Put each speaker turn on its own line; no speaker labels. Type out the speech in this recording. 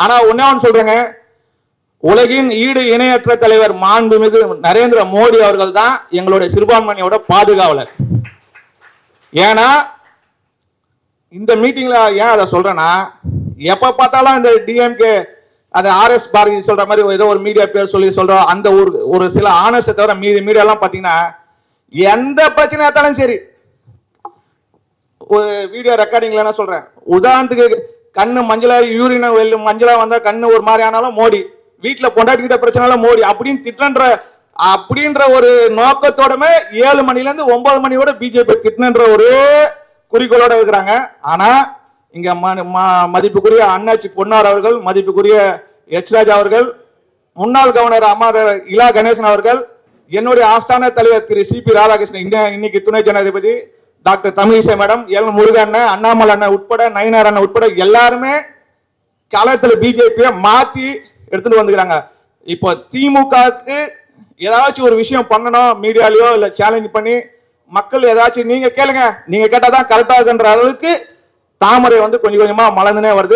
ஆனா ஒன்னே ஒன்று சொல்றேங்க, உலகின் ஈடு இணையற்ற தலைவர் மாண்புமிகு நரேந்திர மோடி அவர்கள் தான் எங்களுடைய சிறுபான்மையோட பாதுகாவலர். ஏன்னா இந்த மீட்டிங்ல ஏன் அதை சொல்றேன்னா, எப்ப பார்த்தாலும் இந்த டிஎம்கே அது ஆர்எஸ் பாரதி சொல்ற மாதிரி ஏதோ ஒரு மீடியா பேர் சொல்லி சொல்றோம், அந்த ஒரு சில ஆனஸ்ட தவிர மீதி மீடியா எல்லாம் பாத்தீங்கன்னா எந்த பிரச்சனையா இருந்தாலும் சரி, ஒரு வீடியோ ரெக்கார்டிங்ல என்ன சொல்றேன், உதாரணத்துக்கு கண்ணு மஞ்சளா யூரின் மஞ்சளா வந்தா கண்ணு ஒரு மாதிரி ஆனாலும் மோடி, வீட்டுல பொண்டாட்டிக்கிட்ட பிரச்சனை மோடி அப்படின்னு அப்படின்ற ஒரு நோக்கத்தோடமே 7 மணில இருந்து 9 மணியோட பிஜேபி திட்டன்ற ஒரு குறிக்கோளோட இருக்கிறாங்க. ஆனா இங்க மதிப்புக்குரிய அண்ணாச்சி பொன்னார் அவர்கள், மதிப்புக்குரிய எச் ராஜா அவர்கள், முன்னாள் கவர்னர் அமர் இலா கணேசன் அவர்கள், என்னுடைய ஆஸ்தான தலைவர் திரு சி பி ராதாகிருஷ்ணன், இன்னைக்கு துணை ஜனாதிபதி doctor Tamilisai madam, L Murugan, Annamalai அண்ணன் உட்பட, நயினார் அண்ணன் உட்பட எல்லாருமே களத்துல பிஜேபியை மாத்தி எடுத்துட்டு வந்துக்கிறாங்க. இப்போ திமுகவுக்கு ஏதாச்சும் ஒரு விஷயம் பண்ணணும், மீடியாலயோ இல்ல சேலஞ்ச் பண்ணி மக்கள் ஏதாச்சும் நீங்க கேளுங்க, நீங்க கேட்டாதான் கரெக்டா இருக்குன்ற அளவுக்கு தாமரை கொஞ்சம் கொஞ்சமா மலர்ந்துனே வருது.